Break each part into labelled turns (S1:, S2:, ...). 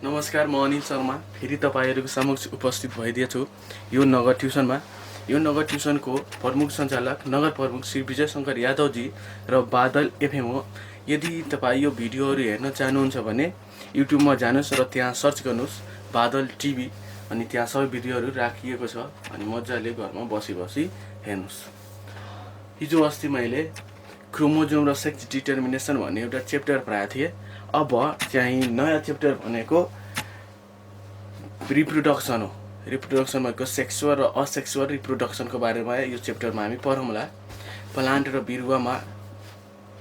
S1: नमस्कार, म अनिल शर्मा फेरि तपाईँहरूको समक्ष उपस्थित भइदिएछु यो नगर ट्युसनमा। यो नगर ट्युसनको प्रमुख सञ्चालक नगर प्रमुख श्री विजय शङ्कर यादवजी र बादल एफएम हो। यदि तपाईँ यो भिडियोहरू हेर्न चाहनुहुन्छ भने युट्युबमा जानुहोस् र त्यहाँ सर्च गर्नुहोस् बादल टिभी, अनि त्यहाँ सबै भिडियोहरू राखिएको छ, अनि मजाले घरमा बसी बसी हेर्नुहोस्। हिजो अस्ति मैले क्रोमोजोम र सेक्स डिटर्मिनेसन भन्ने एउटा च्याप्टर पढाएको थिएँ। अब चाहिँ नयाँ च्याप्टर भनेको रिप्रोडक्सन हो। रिप्रोडक्सन भनेको सेक्सुअल र असेक्सुअल रिप्रोडक्सनको बारेमा यो च्याप्टरमा हामी पढौँला।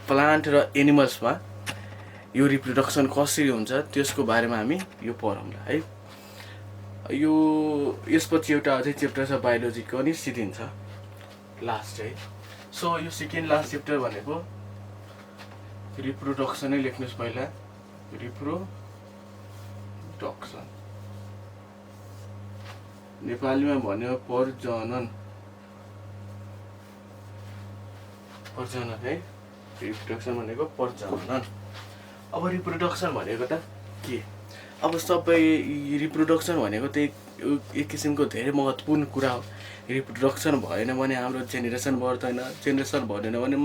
S1: प्लान्ट र एनिमल्समा यो रिप्रोडक्सन कसरी हुन्छ त्यसको बारेमा हामी यो पढौँला है। यो यसपछि एउटा अझै च्याप्टर छ बायोलोजीको, अनि सिकिन्छ लास्ट है। सो यो सेकेन्ड लास्ट च्याप्टर भनेको रिप्रोडक्सनै लेख्नुहोस् पहिला, रिप्रोडक्सन। नेपालीमा भन्यो प्रजनन है। रिप्रोडक्सन भनेको प्रजनन। अब रिप्रोडक्सन भनेको त के? अब सबै रिप्रोडक्सन भनेको त एक किसिमको धेरै महत्त्वपूर्ण कुरा हो। रिप्रोडक्सन भएन भने हाम्रो जेनेरेसन बढ्दैन, जेनेरेसन भएन भने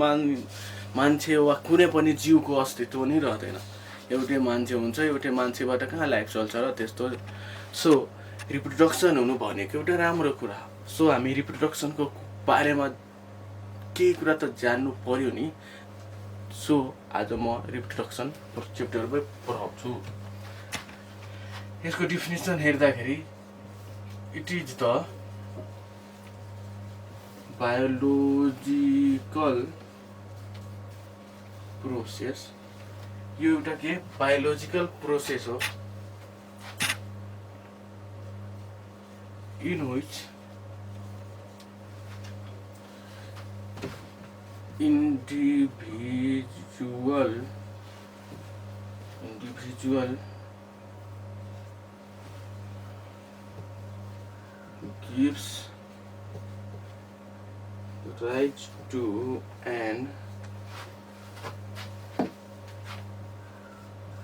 S1: मान्छे वा कुनै पनि जीवको अस्तित्व नै रहँदैन। एउटै मान्छे हुन्छ, एउटै मान्छेबाट कहाँ लाइफ चल्छ र त्यस्तो। सो रिप्रोडक्सन हुनु भनेको एउटा राम्रो कुरा हो। सो हामी रिप्रोडक्सनको बारेमा केही कुरा त जान्नु पर्यो नि। सो आज म रिप्रोडक्सन च्याप्टरमै पढाउँछु। यसको डिफिनेसन हेर्दाखेरि it is the biological process. यो एउटा के बायोलोजिकल प्रोसेस हो in which individual gives rise to an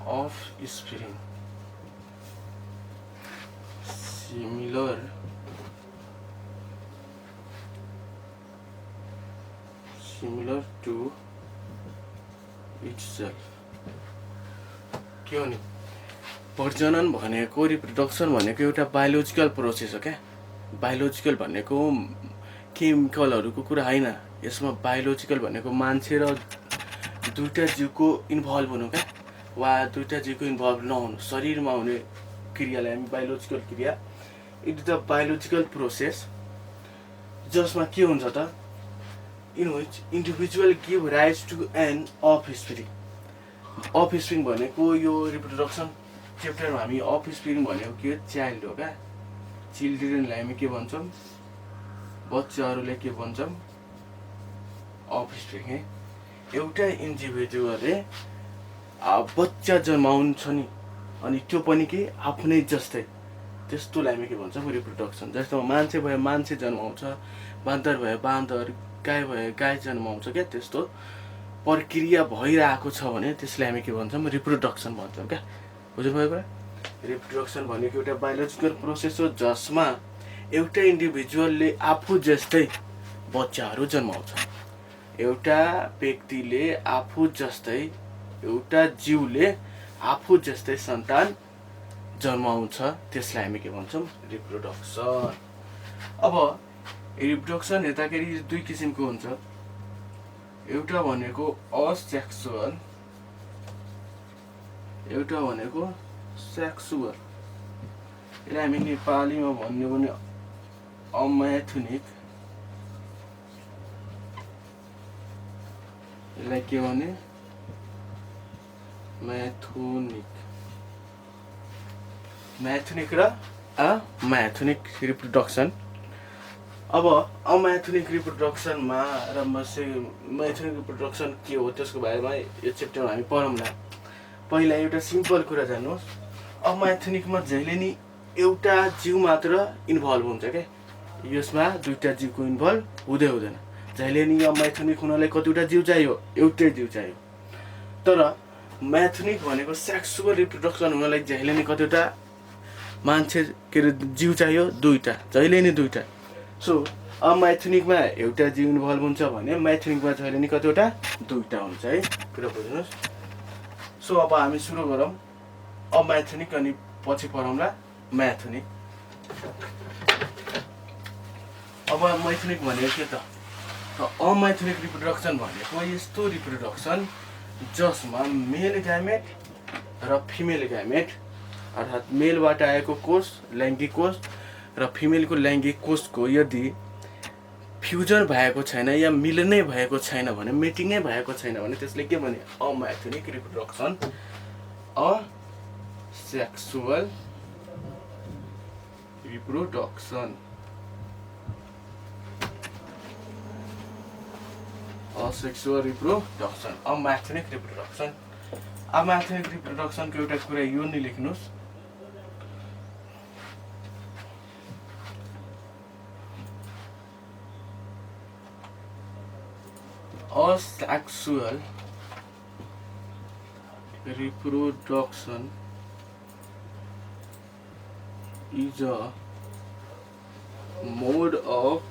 S1: offspring similar to itself। के हो नि प्रजनन भनेको, रिप्रोडक्सन भनेको एउटा बायोलोजिकल प्रोसेस हो क्या। बायोलोजिकल भनेको केमिकलहरूको कुरा होइन। यसमा बायोलोजिकल भनेको मान्छे र दुईटा जीवको इन्भल्भ हुनु क्या, वा दुईटा जीवको इन्भल्भ नहुनु, शरीरमा हुने क्रियालाई हामी बायोलोजिकल क्रिया। It is the biological process जसमा के हुन्छ त, in which individual give rise to an offspring. Offspring भनेको यो रिप्रोडक्सन च्याप्टरमा हामी अफस्प्रिङ भनेको के, चाइल्ड हो क्या। चिल्ड्रेनलाई हामी के भन्छौँ, बच्चाहरूलाई के भन्छौँ, अफस्प्रिङ है। एउटा इन्डिभिजुअलले बच्चा जन्माउँछ नि, अनि त्यो पनि के आफ्नै जस्तै, त्यस्तोलाई हामी के भन्छौँ, रिप्रोडक्सन। जस्तो मान्छे भयो मान्छे जन्माउँछ, बाँदर भयो बाँदर, गाई भयो गाई जन्माउँछ क्या। त्यस्तो प्रक्रिया भइरहेको छ भने त्यसलाई हामी के भन्छौँ, रिप्रोडक्सन भन्छौँ क्या। बुझ्नुभयो कुरा? रिप्रोडक्सन भनेको एउटा बायोलोजिकल प्रोसेस हो जसमा एउटा इन्डिभिजुअलले आफू जस्तै बच्चाहरू जन्माउँछ। एउटा व्यक्तिले आफू जस्तै, एउटा जीवले आफू जस्तै सन्तान जन्माउँछ, त्यसलाई हामी के भन्छौँ, रिप्रोडक्सन। अब रिप्रोडक्सन हेर्दाखेरि दुई किसिमको हुन्छ। एउटा भनेको असेक्सुअल, एउटा भनेको सेक्सुअल। यसलाई हामी नेपालीमा भन्यो भने अमैथुनिक। यसलाई के भने, मैथुनिक र अमैथुनिक रिप्रोडक्सन। अब अमैथुनिक रिप्रोडक्सनमा र मैथुनिक रिप्रोडक्सन के हो त्यसको बारेमा यो च्याप्टरमा हामी पढौँला। पहिला एउटा सिम्पल कुरा जान्नुहोस्, अमैथुनिकमा जहिले नि एउटा जीव मात्र इन्भल्भ हुन्छ क्या। यसमा दुईटा जीवको इन्भल्भ हुँदैन। जहिले नि अमैथुनिक हुनलाई कतिवटा जीव चाहियो, एउटै जीव चाहियो। तर म्याथनिक भनेको सेक्सुअल रिप्रोडक्सन हुनलाई जहिले नै कतिवटा मान्छे के अरे जीव चाहियो, दुईटा, जहिले नै दुईटा। सो अम्याथनिकमा एउटा जीव इन्भल्भ हुन्छ भने म्याथनिकमा जहिले नै कतिवटा, दुईटा हुन्छ है, कुरा बुझ्नुहोस्। सो अब हामी सुरु गरौँ अम्याथनिक अनि पछि पढौँला म्याथनिक। अब मैथनिक भनेको के त? अम्याथनिक रिप्रोडक्सन भनेको यस्तो रिप्रोडक्सन जसमा मेल ग्यामेट र फिमेल ग्यामेट अर्थात् मेलबाट आएको कोष लैङ्गिक कोष र फिमेलको लैङ्गिक कोषको यदि फ्युजन भएको छैन या मिलनै भएको छैन भने, मेटिङै भएको छैन भने त्यसले के भने अम्याथनिक reproduction, asexual reproduction. Asexual reproduction, अम्याथनिक रिप्रोडक्सन। अम्याथनिक रिप्रोडक्सनको एउटा कुरा यो नै लेख्नुहोस्, asexual reproduction is a mode of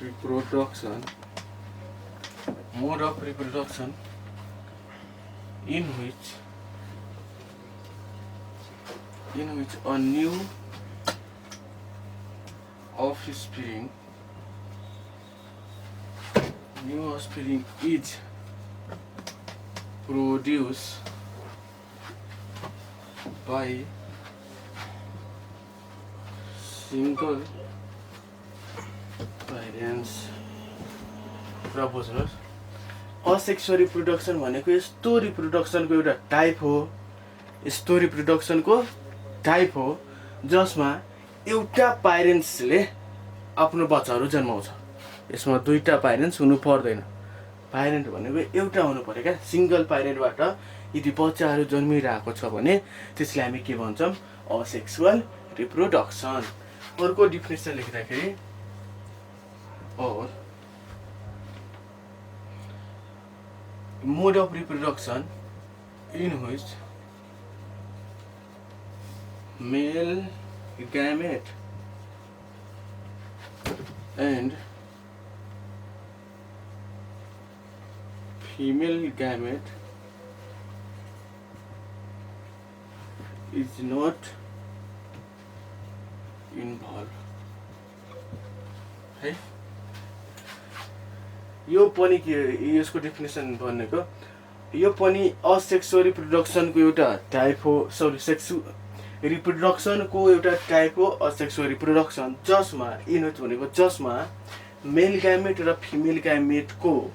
S1: reproduction in which a new offspring is produced by single parents। कुरा बुझ्नुहोस्, असेक्सुअल रिप्रोडक्सन भनेको यस्तो रिप्रोडक्सनको एउटा टाइप हो, यस्तो रिप्रोडक्सनको टाइप हो जसमा एउटा प्यारेन्ट्सले आफ्नो बच्चाहरू जन्माउँछ। यसमा दुईटा प्यारेन्ट्स हुनु पर्दैन, प्यारेन्ट भनेको एउटा हुनु पर्यो क्या। सिङ्गल प्यारेन्टबाट यदि बच्चाहरू जन्मिरहेको छ भने त्यसलाई हामी के भन्छौँ, असेक्सुअल रिप्रोडक्सन। अर्को डिफिनेसन लेख्दाखेरि mode of reproduction in which male gamete and female gamete is not involved है। यो पनि के, यसको डिफिनेसन भनेको यो पनि असेक्सुअल रिप्रोडक्सनको एउटा टाइप हो, रिप्रोडक्सनको एउटा टाइप हो असेक्सुअल रिप्रोडक्सन, जसमा इनोट भनेको जसमा मेल ग्यामेट र फिमेल ग्यामेटको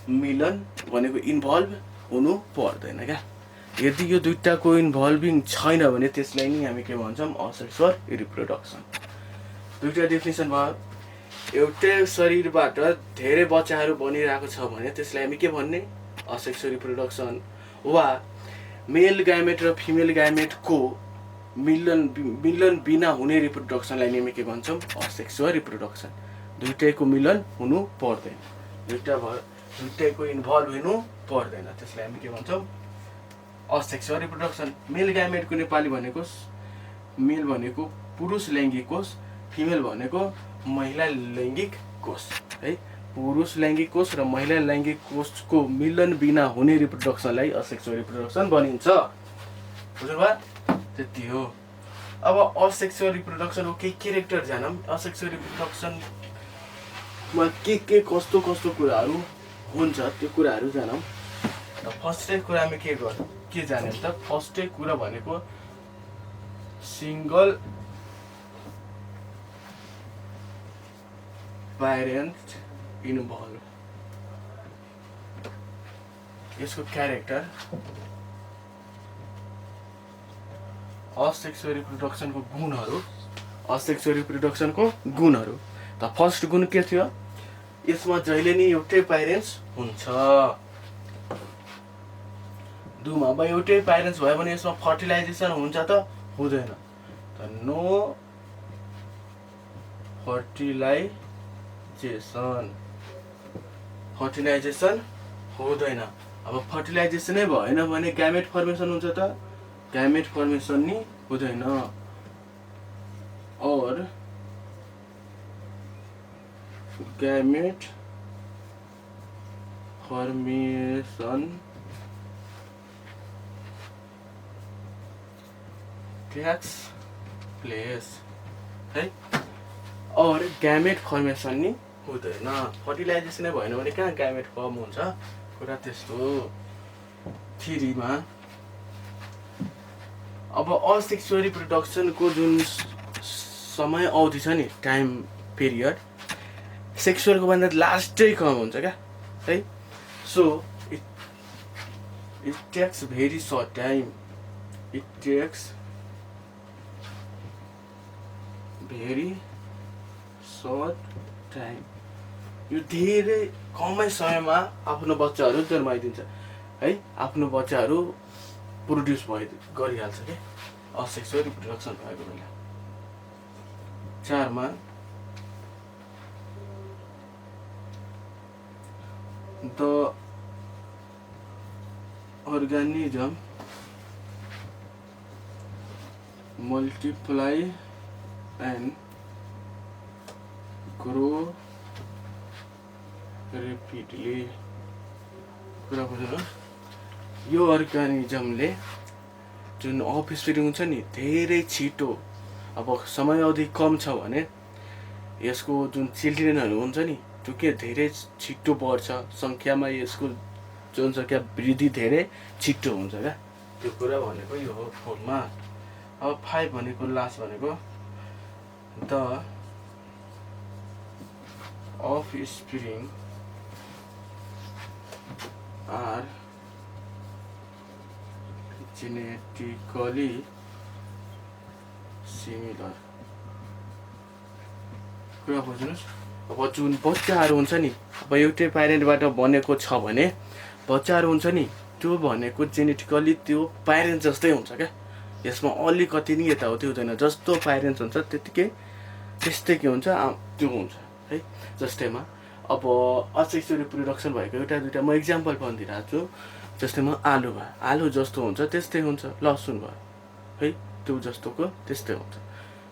S1: मिलन भनेको इन्भल्भ हुनु पर्दैन क्या। यदि यो दुईटाको इन्भल्भिङ छैन भने त्यसलाई नै हामी के भन्छौँ, असेक्सुअल रिप्रोडक्सन। दुईटा डिफिनेसन भयो। एउटै शरीरबाट धेरै बच्चाहरू बनिरहेको छ भने त्यसलाई हामी के भन्ने, असेक्सुअल रिप्रोडक्सन। वा मेल ग्यामेट र फिमेल ग्यामेटको मिलन बिना हुने रिप्रोडक्सनलाई हामी के भन्छौँ, असेक्सुअल रिप्रोडक्सन। दुईटैको मिलन हुनु पर्दैन, दुईटैको इन्भल्भ हुनु पर्दैन, त्यसलाई हामी के भन्छौँ, असेक्सुअल रिप्रोडक्सन। मेल ग्यामेटको नेपाली भनेको मेल भनेको पुरुष लैङ्गिक कोष, फिमेल भनेको महिला लैङ्गिक कोष है। पुरुष लैङ्गिक कोष र महिला लैङ्गिक कोषको मिलन बिना हुने रिप्रोडक्सनलाई असेक्सुअल रिप्रोडक्सन भनिन्छ। बुझ्नुभयो? त्यति हो। अब असेक्सुअल रिप्रोडक्सनको केही क्यारेक्टर जानौँ। असेक्सुअल रिप्रोडक्सनमा के कस्तो कुराहरू हुन्छ त्यो कुराहरू जानौँ। फर्स्टै कुरा हामी के जान्यौँ त, फर्स्टै कुरा भनेको सिङ्गल प्यारेन्ट इन्भल्भ। यसको क्यारेक्टर असेक्सुअल रिप्रोडक्सनको गुणहरू। त फर्स्ट गुण के थियो, यसमा जहिले नै एउटै प्यारेन्ट्स हुन्छ। दुमा अब एउटै प्यारेन्ट्स भयो भने यसमा फर्टिलाइजेसन हुन्छ त हुँदैन, त नो फर्टिलाइजेसन हुँदैन। अब फर्टिलाइजेसनै भएन भने ग्यामेट फर्मेसन हुन्छ त? ग्यामेट फर्मेसन नि हुँदैन। और ग्यामेट फर्मेसन टेक्स प्लेस है। और ग्यामेट फर्मेसन नि हुँदैन। फर्टिलाइजेसनै भएन भने कहाँ ग्यामेट फर्म हुन्छ? कुरा त्यस्तो। 3 मा अब असेक्सुअल रिप्रोडक्सनको जुन समय अवधि छ नि, टाइम पिरियड, सेक्सुअलको भन्दा लास्टै कम हुन्छ क्या है। So it takes very short time. It takes very short time. यो धेरै कमै समयमा आफ्नो बच्चाहरू जन्माइदिन्छ है, आफ्नो बच्चाहरू प्रोड्युस गरिहाल्छ क्या असेक्सुअल रिप्रोडक्सन भएको बेला। 4 मा the organism multiply and grow rapidly। कुरा बुझ्नुहोस्, यो अर्गानिजमले जुन अफस्प्रिङ हुन्छ नि धेरै छिटो, अब समय अवधि कम छ भने यसको जुन चिल्ड्रेनहरू हुन्छ नि त्यो के धेरै छिटो बढ्छ सङ्ख्यामा, यसको जनसङ्ख्या वृद्धि धेरै छिटो हुन्छ क्या। त्यो कुरा भनेको यो हो 4 मा। अब 5 भनेको लास्ट भनेको the offspring are genetically similar। कुरा बुझ्नुहोस्, अब जुन बच्चाहरू हुन्छ नि, अब एउटै प्यारेन्टबाट बनेको छ भने बच्चाहरू हुन्छ नि त्यो भनेको जेनेटिकली त्यो प्यारेन्ट जस्तै हुन्छ क्या। यसमा अलिकति नि यताउति हुँदैन, जस्तो प्यारेन्ट्स हुन्छ त्यतिकै त्यस्तै के हुन्छ त्यो हुन्छ है। जस्तैमा अब असेक्सुअल रिप्रोडक्सन भएको एउटा दुईवटा म इक्जाम्पल भनिदिइरहेको छु। जस्तैमा आलु भयो, आलु जस्तो हुन्छ त्यस्तै हुन्छ। लसुन भयो है, त्यो जस्तोको त्यस्तै हुन्छ।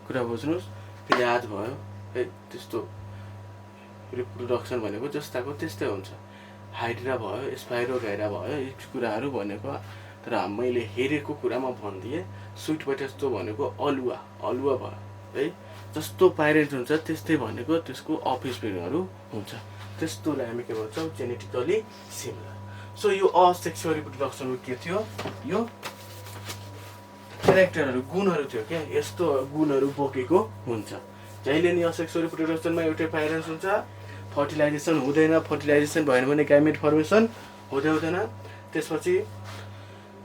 S1: कुरा बुझ्नुहोस्, प्याज भयो है, त्यस्तो रिप्रोडक्सन भनेको जस्ताको त्यस्तै हुन्छ। हाइड्रा भयो, स्पाइरोगाइरा भयो, यी कुराहरू भनेको। तर मैले हेरेको कुरामा भनिदिएँ, स्विट पोटेटो भनेको अलुवा भयो है, जस्तो प्यारेन्ट हुन्छ त्यस्तै भनेको त्यसको अफस्प्रिङहरू हुन्छ। त्यस्तोलाई हामी के भन्छौँ? Genetically similar. सो यो असेक्सुअल रिप्रोडक्सनको के थियो? यो क्यारेक्टरहरू, गुणहरू थियो क्या। यस्तो गुणहरू बोकेको हुन्छ। जहिले नि असेक्सुअल रिप्रोडक्सनमा एउटै प्यारेन्ट्स हुन्छ, फर्टिलाइजेसन हुँदैन। फर्टिलाइजेसन भएन भने ग्यामेट फर्मेसन हुँदैन। त्यसपछि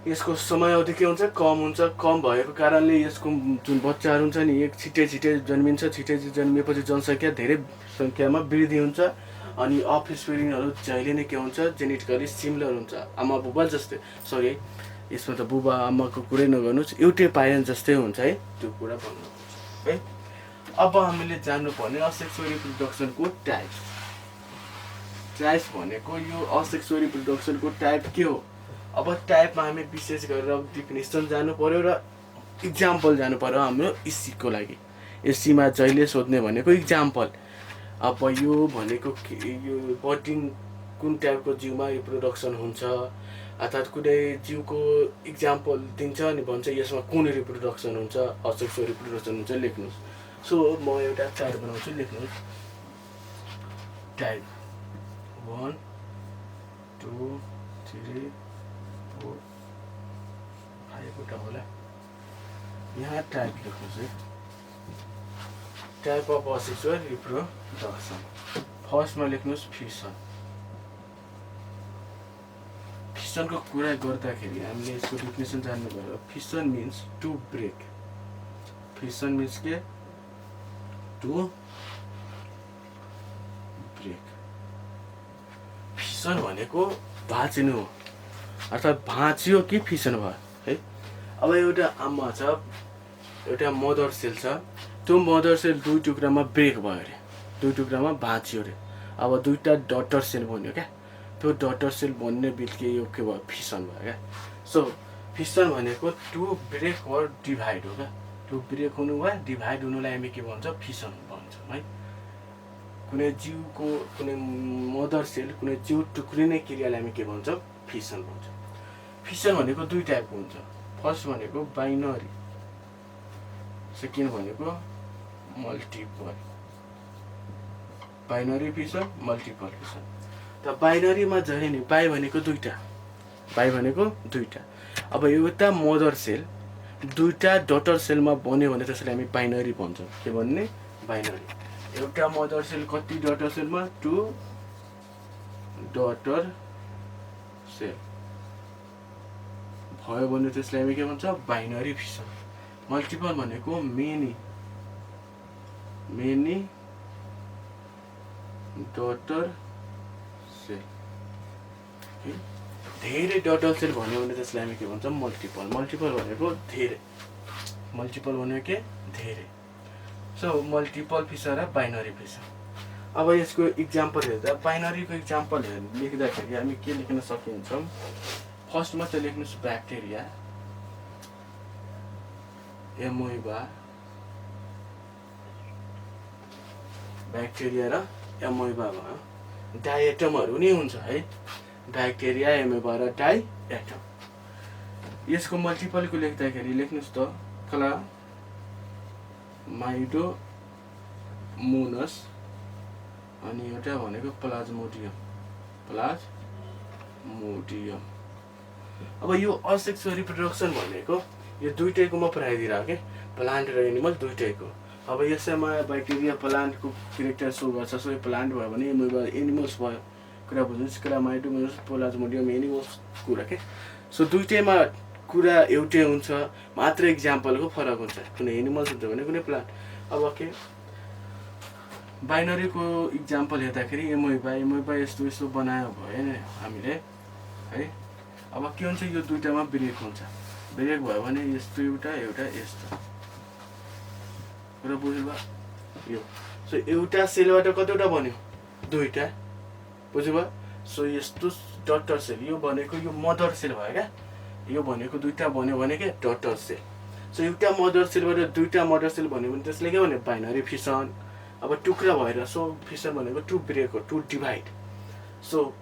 S1: यसको समय अवधि के हुन्छ? कम हुन्छ। कम भएको कारणले यसको जुन बच्चाहरू हुन्छ नि एक छिटै जन्मिन्छ। छिटै जन्मिएपछि जनसङ्ख्या धेरै सङ्ख्यामा वृद्धि हुन्छ। अनि अफस्प्रिङहरू जहिले नै के हुन्छ? जेनेटिकली सिमिलर हुन्छ। आमा बुबा जस्तै, सरी यसमा त बुबा आमाको कुरै नगर्नुहोस्, एउटै प्यारेन्ट जस्तै हुन्छ है, त्यो कुरा भन्नु है। अब हामीले जान्नुपर्ने असेक्सुअल रिप्रोडक्सनको टाइप्स भनेको यो असेक्सुअल रिप्रोडक्सनको टाइप के हो? अब टाइपमा हामी विशेष गरेर डिफिनेसन जानु पर्यो र इक्जाम्पल जानु पर्यो हाम्रो इसीको लागि। एसीमा जहिले सोध्ने भनेको इक्जाम्पल। अब यो भनेको यो बडिङ कुन टाइपको जिउमा रिप्रोडक्सन हुन्छ, अर्थात् कुनै जिउको इक्जाम्पल दिन्छ अनि भन्छ यसमा कुन रिप्रोडक्सन हुन्छ, असेक्सुअल रिप्रोडक्सन हुन्छ, लेख्नुहोस्। सो म एउटा टाइप बनाउँछु, लेख्नुहोस्। टाइप 1 2 3 4 5 वटा होला। यहाँ टाइप लेख्नुहोस् है। Type of asexual reproduction. फर्स्टमा लेख्नुहोस् फिसन। फिसनको कुरा गर्दाखेरि हामीले यसको डेफिनेसन जान्नु पर्यो। Fission means to break. Fission means के? To break. फिसन भनेको भाँचिनु हो, अर्थात् भाँचियो कि फिसन भयो है। अब एउटा आमा छ, एउटा मदर सेल छ, त्यो मदर सेल 2 टुक्रामा ब्रेक भयो अरे, 2 टुक्रामा भाँचियो अरे। अब 2टा डटर सेल बन्यो क्या। त्यो डटर सेल बन्ने बित्तिकै यो के भयो, फिसन भयो क्या। सो फिसन भनेको टु ब्रेक वा डिभाइड हो क्या। टु ब्रेक हुनु वा डिभाइड हुनुलाई हामी के भन्छ, फिसन भन्छौँ है। कुनै जीवको कुनै मदर सेल कुनै जीव टुक्रिने क्रियालाई हामी के भन्छौँ, फिसन भन्छौँ। फिसन भनेको दुई टाइपको हुन्छ। फर्स्ट भनेको बाइनरी, सेकेन्ड भनेको multiple. Binary fission, multiple fission. त बाइनरीमा झन् नि बाई भनेको दुईटा, बाई भनेको दुईटा। अब एउटा मदर सेल दुईटा डटर सेलमा बन्यो भने त्यसलाई हामी बाइनरी भन्छौँ। के भन्ने, बाइनरी। एउटा मदर सेल कति डटर सेलमा, 2 डटर सेल भयो भने त्यसलाई हामी के भन्छ, बाइनरी फिसन। मल्टिपल भनेको मेनी डटर सेल, धेरै डटर सेल भन्यो भने त्यसलाई हामी के भन्छौँ, मल्टिपल। मल्टिपल भनेको धेरै, मल्टिपल भनेको के, धेरै। सो मल्टिपल फिसन र बाइनरी फिसन। अब यसको इक्जाम्पल हेर्दा बाइनरीको इक्जाम्पल लेख्दाखेरि हामी के लेख्न सकिन्छौँ, फर्स्टमा चाहिँ लेख्नुहोस् ब्याक्टेरिया, एमोइबा, ब्याक्टेरिया र एमोइबा भयो। डाइएटमहरू नै हुन्छ है, ब्याक्टेरिया, एमोइबा र डाइएटम। यसको मल्टिपलको लेख्दाखेरि लेख्नुहोस् त क्लामाइडोमोनस अनि एउटा भनेको प्लाज्मोडियम। अब यो असेक्सुअल रिप्रोडक्सन भनेको यो दुईटैकोमा पढाइदिरहेको के, प्लान्ट र एनिमल दुईटैको। अब यसैमा ब्याक्टेरिया प्लान्टको क्यारेक्टर सो गर्छ, सो यो प्लान्ट भयो भने एनिमल्स भयो। कुरा बुझ्नुहोस्, क्लामाइडोमोनस प्लाज्मोडियम एनिमल्स कुरा के। सो दुईटैमा कुरा एउटै हुन्छ, मात्र इक्जाम्पलको फरक हुन्छ। कुनै एनिमल्स हुन्छ भने कुनै प्लान्ट। अब के बाइनरीको इक्जाम्पल हेर्दाखेरि एमोइबा यस्तो यस्तो बनायो भयो नि हामीले है। अब के हुन्छ, यो दुईटामा ब्रेक हुन्छ। ब्रेक भयो भने यस्तो एउटा यस्तो, कुरा बुझ्नुभयो यो। सो एउटा सेलबाट कतिवटा बन्यो, दुईटा, बुझ्नुभयो। सो यस्तो डटर सेल, यो भनेको यो मदर सेल भयो क्या। यो भनेको दुईटा बन्यो भने के, डटर सेल। सो एउटा मदर सेलबाट दुईटा मदर सेल भन्यो भने त्यसले के भन्यो, बाइनरी फिसन। अब टुक्रा भएर, सो फिसन भनेको टु ब्रेक हो, टु डिभाइड। सो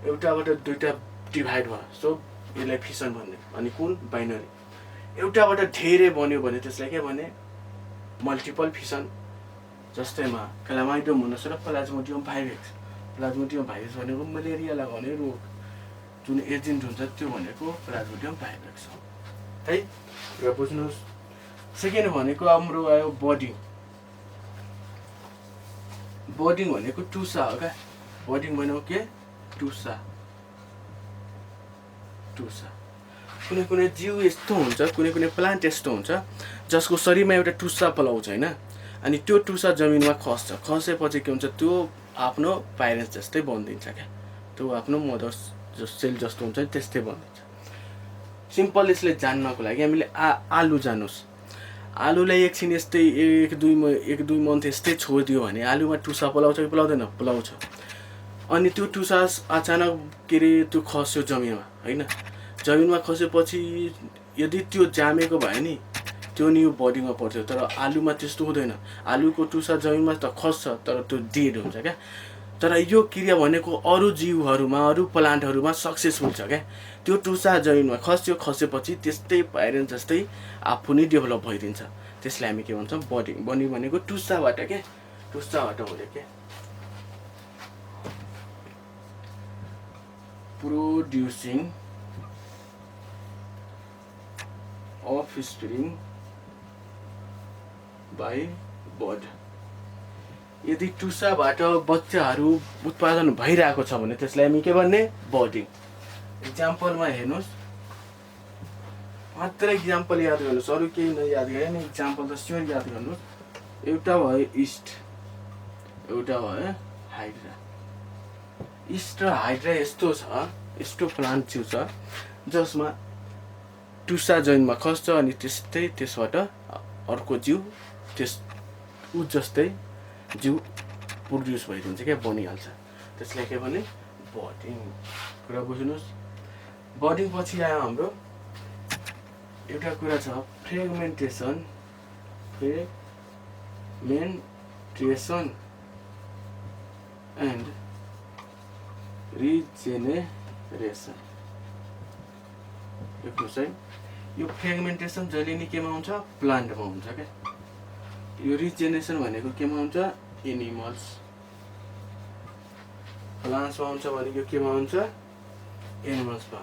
S1: एउटाबाट दुईटा डिभाइड भयो, सो यसलाई फिसन भन्ने। अनि कुन, बाइनरी। एउटाबाट धेरै बन्यो भने त्यसलाई के भने, मल्टिपल फिसन। जस्तैमा क्लामाइडोमोनस र प्लाज्मोडियम भाइरस। प्लाज्मोडियम भाइरस भनेको मलेरिया लगाउने रोग जुन एजेन्ट हुन्छ, त्यो भनेको प्लाज्मोडियम भाइरस हो है। र बुझ्नुहोस्, सेकेन्ड भनेको हाम्रो आयो बडिङ। बडिङ भनेको टुसा हो क्या। बडिङ भनेको के, टुसा। कुनै कुनै जीव यस्तो हुन्छ, कुनै कुनै प्लान्ट यस्तो हुन्छ जसको शरीरमा एउटा टुसा पलाउँछ होइन। अनि त्यो टुसा जमिनमा खस्छ, खसेपछि के हुन्छ, त्यो आफ्नो प्यारेन्ट्स जस्तै बनिदिन्छ क्या। त्यो आफ्नो मदर सेल जस्तो हुन्छ त्यस्तै बनिदिन्छ। सिम्पल यसले जान्नको लागि हामीले आलु जानुस्, आलुलाई एकछिन यस्तै एक दुई मन्थ यस्तै छोडिदियो भने आलुमा टुसा पलाउँछ कि पलाउँदैन, पलाउँछ। अनि त्यो टुसा अचानक के अरे त्यो खस्यो जमिनमा होइन। जमिनमा खसेपछि यदि त्यो जामेको भयो नि, त्यो नि यो बडीमा पर्छ। तर आलुमा त्यस्तो हुँदैन। आलुको टुसा जमिनमा त खस्छ तर त्यो डेड हुन्छ क्या। तर यो क्रिया भनेको अरू जीवहरूमा, अरू प्लान्टहरूमा सक्सेसफुल छ क्या। त्यो टुसा जमिनमा खस्यो, खसेपछि त्यस्तै प्यारेन्ट जस्तै आफू नै डेभलप भइदिन्छ। त्यसलाई हामी के भन्छौँ, बडिङ। बडिङ भनेको टुसाबाट के, टुसाबाट हुने के। Producing offspring by bud। यदि टुसाबाट बच्चाहरू उत्पादन भइरहेको छ भने त्यसलाई हामी के भन्ने, बडिङ। इक्जाम्पलमा हेर्नुहोस्, मात्र इक्जाम्पल याद गर्नुहोस्, अरू केही नयाद गरे नि, इक्जाम्पल त स्योर याद गर्नुहोस्। एउटा भयो इस्ट, एउटा भयो हाइड्रा। इस्ट र हाइड्रा यस्तो छ, यस्तो प्लान्ट जीव छ जसमा टुसा जमिनमा खस्छ अनि त्यस्तै त्यसबाट अर्को जीव जस्तै जीव प्रोड्युस भइदिन्छ क्या, बनिहाल्छ। त्यसलाई के भने, बडिङ कुरा बुझ्नुहोस्। बडिङ पछि आयो हाम्रो एउटा कुरा छ फ्रेगमेन्टेसन एन्ड रिजेनेरेसन। देख्नुहोस् है, यो फ्रेगमेन्टेसन जहिले नि केमा हुन्छ, प्लान्टमा हुन्छ क्या। यो रिजेनेरेसन भनेको केमा हुन्छ, एनिमल्स। प्लान्ट्समा हुन्छ भनेको केमा हुन्छ, एनिमल्समा।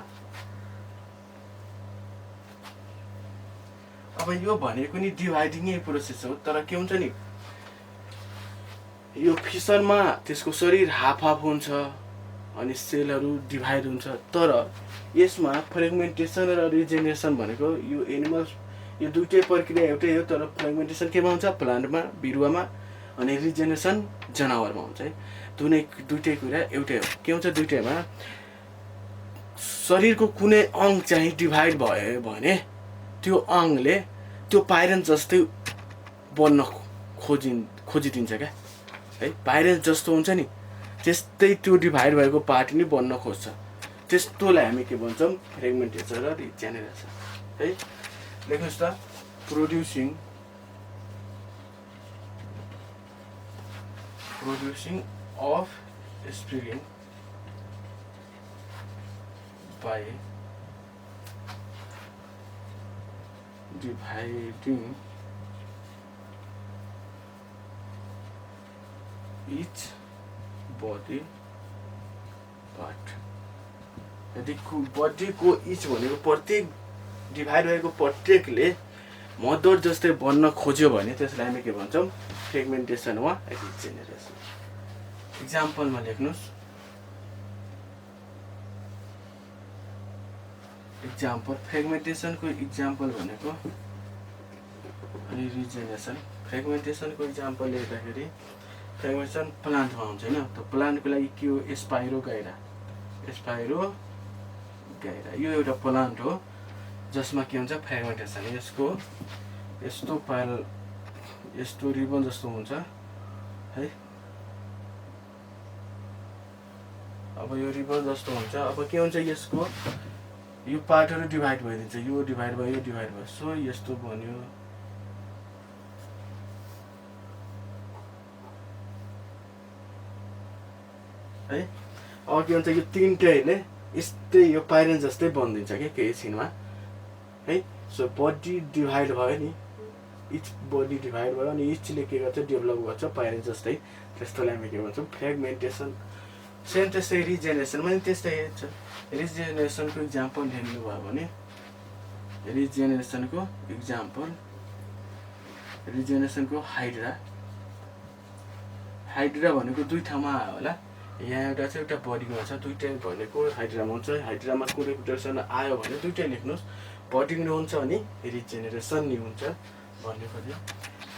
S1: अब यो भनेको नि डिभाइडिङै प्रोसेस हो, तर के हुन्छ नि यो फिसरमा त्यसको शरीर हाफ हाफ हुन्छ अनि सेलहरू डिभाइड हुन्छ। तर यसमा फ्रेगमेन्टेसन र रिजेनेरेसन भनेको यो एनिमल्स, यो दुईटै प्रक्रिया एउटै हो, तर फ्रेगमेन्टेसन केमा हुन्छ, प्लान्टमा, बिरुवामा, अनि रिजेनेरेसन जनावरमा हुन्छ है। दुईटै कुरा एउटै हो। के हुन्छ दुईटैमा, शरीरको कुनै अङ्ग चाहिँ डिभाइड भयो भने त्यो अङ्गले त्यो पाइरेन्ट जस्तै बन्न खोजिदिन्छ क्या है। पाइरेन्ट जस्तो हुन्छ नि त्यस्तै त्यो डिभाइड भएको पार्ट नि बन्न खोज्छ। त्यस्तोलाई हामी के भन्छौँ, फ्रेगमेन्टेसन र रिजेनेरेसन है। लेख्नुहोस् त, producing of spreading by dividing each body part। यदि बडीको इच भनेको प्रत्येक डिभाइड भएको प्रत्येकले मदर जस्तै बन्न खोज्यो भने त्यसलाई हामी के भन्छौँ, फ्रेगमेन्टेसन वा रिजेनेरेसन। इक्जाम्पलमा लेख्नुहोस्। इक्जाम्पल फ्रेगमेन्टेसनको इक्जाम्पल भनेको अनि रिजेनेरेसन। फ्रेगमेन्टेसनको इक्जाम्पल लेख्दाखेरि फ्रेगमेन्टेसन प्लान्टमा हुन्छ होइन। त प्लान्टको लागि के हो, स्पाइरो गाइरा। यो एउटा प्लान्ट हो जसमा के हुन्छ, फ्रेगमेन्टेसन। यसको यस्तो रिबन जस्तो हुन्छ है। अब यो रिबन जस्तो हुन्छ। अब के हुन्छ, यसको यो पार्टहरू डिभाइड भइदिन्छ, यो डिभाइड भयो, यो डिभाइड भयो, सो यस्तो बन्यो है। अब के हुन्छ, यो तिनटैले यस्तै यो पाइरेन्ट जस्तै बनिदिन्छ क्या केही छिनमा है। सो बडी डिभाइड भयो नि, इच बडी डिभाइड भयो अनि इचले के गर्छ, डेभलप गर्छ पाइरेन्ट जस्तै। त्यस्तोलाई हामी के भन्छौँ, फ्रेगमेन्टेसन। सेम त्यस्तै रिजेनेरेसनमा पनि त्यस्तै छ। रिजेनेरेसनको इक्जाम्पल हेर्नुभयो भने रिजेनेरेसनको हाइड्रा भनेको दुई ठाउँमा आयो होला। यहाँ एउटा छ, एउटा बडीमा छ। दुईटै भनेको हाइड्रामा हुन्छ। हाइड्रामा कुनै रिजेनेरेसन आयो भने दुईटै लेख्नुहोस्, बडी नि हुन्छ अनि रिजेनेरेसन नि हुन्छ भन्ने खोज्यो।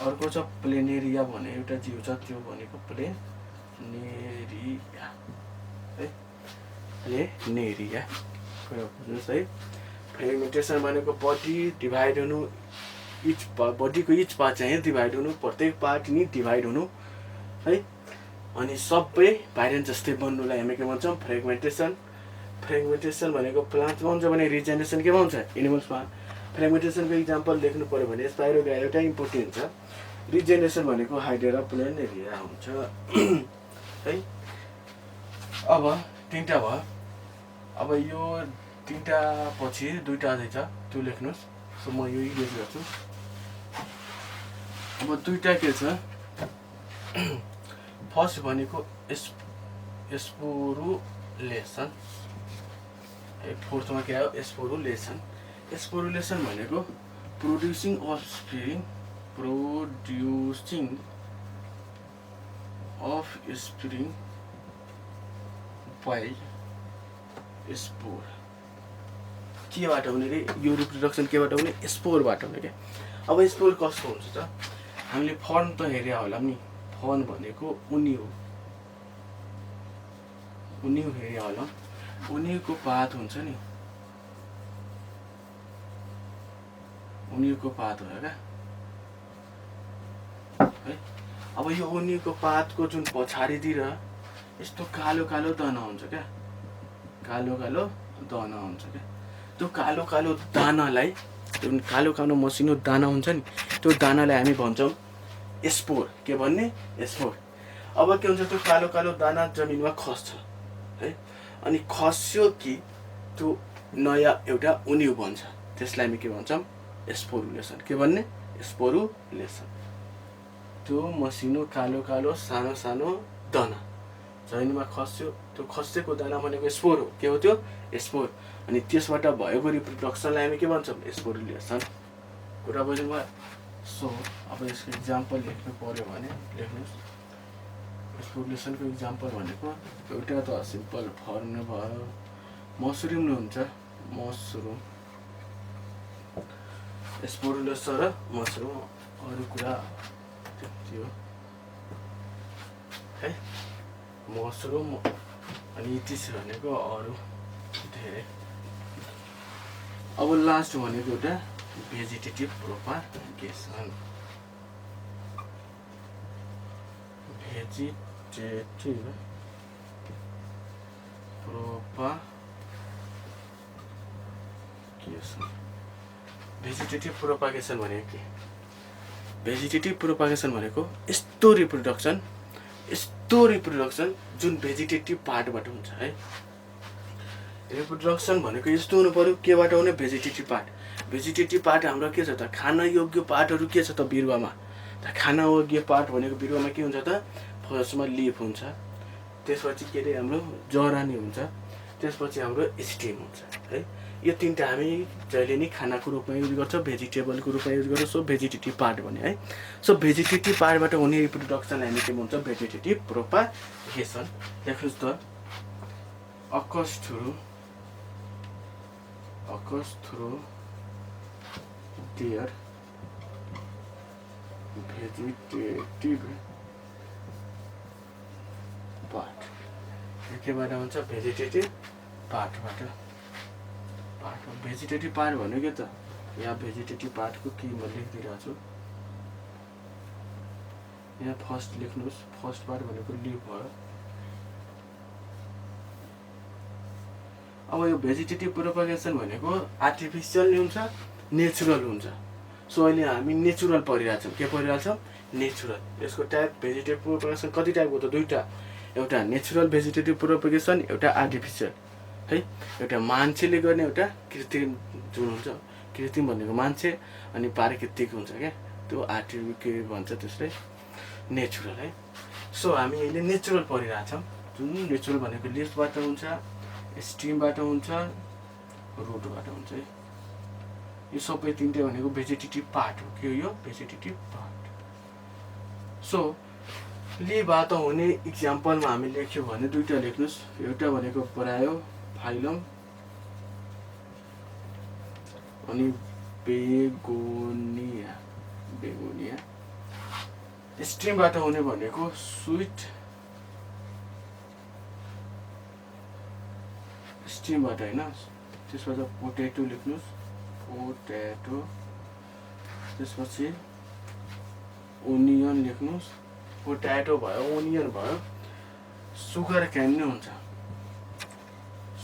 S1: अर्को छ प्लेनेरिया भन्ने एउटा जीव छ, त्यो भनेको प्लेनेरिया है। प्लेनेरिया कुरा बुझ्नुहोस् है। फ्रेगमेन्टेसन भनेको बडी डिभाइड हुनु, बडीको इच पार्ट चाहिँ डिभाइड हुनु, प्रत्येक पार्ट नि डिभाइड हुनु है। अनि सबै पाइरेन्ट जस्तै बन्नुलाई हामी के भन्छौँ, फ्रेगमेन्टेसन। फ्रेगमेन्टेसन भनेको प्लान्टमा हुन्छ भने रिजेनेरेसन केमा हुन्छ, एनिमल्समा। फ्रेगमेन्टेसनको इक्जाम्पल लेख्नु पऱ्यो भने स्पाइरो गाइरा एउटा इम्पोर्टेन्ट छ। रिजेनेरेसन भनेको हाइड्रा प्लेनेरिया हुन्छ है। अब तिनवटा भयो। अब यो तिनवटा पछि दुईवटा अझै छ, त्यो लेख्नुहोस्। सो म यो इरेज गर्छु। अब दुईवटा के छ, फर्स्ट भनेको स्पोरुलेसन। फोर्थमा के आयो, स्पोरुलेसन। स्पोरुलेसन भनेको producing offspring by spore. केबाट हुने रे यो रिप्रोडक्सन, केबाट हुने, स्पोरबाट हुने क्या। अब स्पोर कस्तो हुन्छ त, हामीले फर्न त हेरे होला नि। फर्न भनेको उनी हो, उनी हेरे होला। उनीको पात हुन्छ नि, उनीको पात हो क्या है। अब यो उनीको पातको जुन पछाडितिर यस्तो कालो कालो दाना हुन्छ क्या, कालो कालो दाना हुन्छ क्या। त्यो कालो कालो दानालाई, त्यो कालो कालो मसिनो दाना हुन्छ नि, त्यो दानालाई हामी भन्छौँ स्पोर। के भन्ने? स्पोर। अब के हुन्छ, त्यो कालो कालो दाना जमिनमा खस्छ है, अनि खस्यो कि त्यो नयाँ एउटा उनिउ बन्छ, त्यसलाई हामी के भन्छौँ? स्पोरुलेसन। के भन्ने? स्पोरुलेसन। त्यो मसिनो कालो कालो सानो सानो दाना जमिनमा खस्यो, त्यो खसेको दाना भनेको स्पोर हो। के हो त्यो? स्पोर। अनि त्यसबाट भएको रिप्रोडक्सनलाई हामी के भन्छौँ? स्पोरुलेसन। कुरा बुझ्नुभयो? सो अब यसको इक्जाम्पल लेख्नु पर्यो भने लेख्नुहोस्। स्पोरुलेसनको इक्जाम्पल भनेको एउटा त सिम्पल फर्म नै भयो, मसरुम नै हुन्छ। मसरुम, स्पोरुलेसन र मसरुम, अरू कुरा त्यति हो है। मसरुम अनि इटिस भनेको अरू धेरै। अब लास्ट भनेको एउटा vegetative propagation. Vegetative propagation. Vegetative propagation भनेको के? भेजिटेटिभ प्रोपागेसन भनेको यस्तो रिप्रोडक्सन जुन भेजिटेटिभ पार्टबाट हुन्छ है। रिप्रोडक्सन भनेको यस्तो हुनु पर्यो, केबाट हुने? Vegetative part. भेजिटेटिभ पार्ट हाम्रो के छ त? खान योग्य पार्टहरू के छ त बिरुवामा? त खान योग्य पार्ट भनेको बिरुवामा के हुन्छ त? फर्स्टमा लिफ हुन्छ, त्यसपछि के अरे हाम्रो जरानी हुन्छ, त्यसपछि हाम्रो स्टेम हुन्छ है। यो तीनटा हामी जहिले नै खानाको रूपमा युज गर्छौँ, भेजिटेबलको रूपमा युज गर्छौँ। सो भेजिटेटिभ पार्ट भने है। सो भेजिटेटिभ पार्टबाट हुने रिप्रोडक्सनलाई हामी के भन्छौँ? Vegetative propagation. लेख्नुहोस् त, occurs through their vegetative part। केबाट हुन्छ? भेजिटेटिभ पार्टबाट। भेजिटेटिभ पार्ट भन्यो के त? यहाँ भेजिटेटिभ पार्टको के म लेखिदिइरहेको छु, यहाँ फर्स्ट लेख्नुहोस्। फर्स्ट पार्ट भनेको लिफ भयो। अब यो भेजिटेटिभ प्रोपागेसन भनेको आर्टिफिसियल हुन्छ, नेचुरल हुन्छ। सो अहिले हामी नेचुरल पढिरहेछौँ। के पढिरहेछौँ? नेचुरल। यसको टाइप भेजिटेटिभ प्रोपागेसन कति टाइपको त? दुईवटा। एउटा नेचुरल भेजिटेटिभ प्रोपागेसन, एउटा आर्टिफिसियल है। एउटा मान्छेले गर्ने, एउटा कृत्रिम जुन हुन्छ। कृत्रिम भनेको मान्छे, अनि प्राकृतिक हुन्छ क्या, त्यो के भन्छ त्यसलाई? नेचुरल है। सो हामी अहिले नेचुरल पढिरहेछौँ, जुन नेचुरल भनेको लिफबाट हुन्छ, स्टिमबाट हुन्छ, रुटबाट हुन्छ है। यो सबै तिनटै भनेको भेजिटेटिभ पार्ट हो। के हो यो? Vegetative part. सो लिफबाट हुने इक्जाम्पलमा हामी लेख्यो भने दुईवटा लेख्नुहोस्। एउटा भनेको ब्रायो फाइलम अनि बेगोनिया। स्ट्रिमबाट हुने भनेको स्विट स्ट्रिमबाट होइन। त्यसपछि पोटेटो लेख्नुहोस्। पोटेटो। त्यसपछि ओनियन लेख्नुहोस्। पोटेटो भयो, ओनियन भयो। सुगर क्यान नै हुन्छ।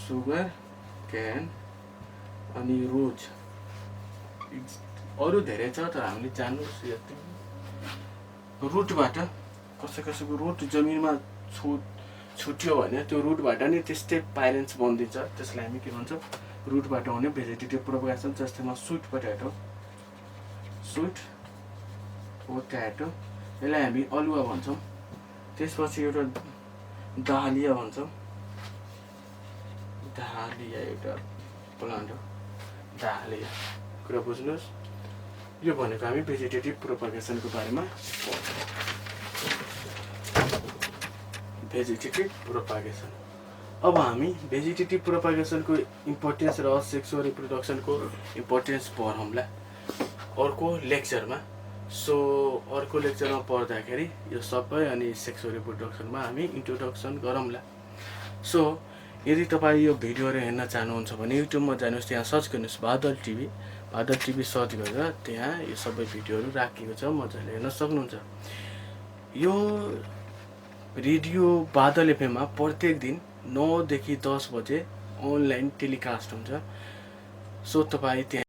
S1: सुगर क्यान अनि रोज। अरू धेरै छ तर हामीले जान्नुहोस् यति। रुटबाट कसैको रुट जमिनमा छुट्यो भने त्यो रुटबाट नै त्यस्तै पाइरेन्स बनिदिन्छ। त्यसलाई हामी के भन्छौँ? रुटबाट हुने भेजिटेटिभ प्रोपागेसन। जस्तैमा स्विट पोटेटो। यसलाई हामी अलुवा भन्छौँ। त्यसपछि एउटा डालिया भन्छौँ। डालिया एउटा प्लान्ट हो, डालिया। कुरा बुझ्नुहोस्। यो भनेको हामी भेजिटेटिभ प्रोपागेसनको बारेमा भेजिटेटिभ प्रोपागेसन। अब हामी भेजिटेटिभ प्रोपागेसनको इम्पोर्टेन्स र सेक्सुअल रिप्रोडक्सनको इम्पोर्टेन्स पढौँला अर्को लेक्चरमा। सो अर्को लेक्चरमा पढ्दाखेरि यो सबै अनि सेक्सुअल रिप्रोडक्सनमा हामी इन्ट्रोडक्सन गरौँला। सो यदि तपाईँ यो भिडियोहरू हेर्न चाहनुहुन्छ भने युट्युबमा जानुहोस्, त्यहाँ सर्च गर्नुहोस् बादल टिभी। बादल टिभी सर्च गरेर त्यहाँ यो सबै भिडियोहरू राखिएको छ, मजाले हेर्न सक्नुहुन्छ। यो रेडियो बादल एफएममा प्रत्येक दिन 9 देखि 10 बजे अनलाइन टेलिकास्ट हुन्छ। सो तपाईँ त्यहाँ